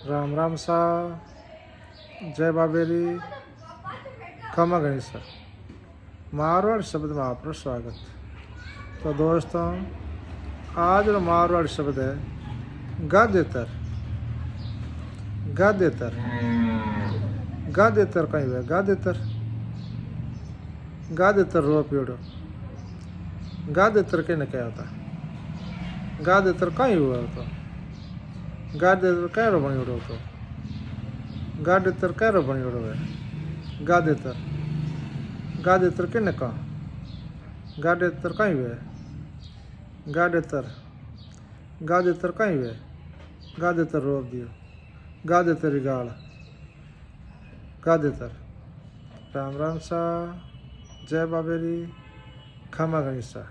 राम राम सा, जय बाबेरी, खमा गणेशा। मारवाड़ शब्द में आपका स्वागत। तो दोस्तों, आज रो मारवाड़ शब्द है गादेतर। गादेतर गादेतर कहीं हुआ गादेतर। गादेतर रो पीड़ो। गादेतर कहने क्या होता? गादेतर कहीं हुआ तो गादेतर कह रो बनी उड़ो तो गादेतर कह रो बनी उड़ो है। गादेतर गादेतर कहने का गादेतर कहीं हुआ? गादेतर गादेतर कहीं हुआ? गादेतर रोप दियो। गादेतर गाल। गादेतर। राम राम सा, जय बाबेरी, खमा गणेशा।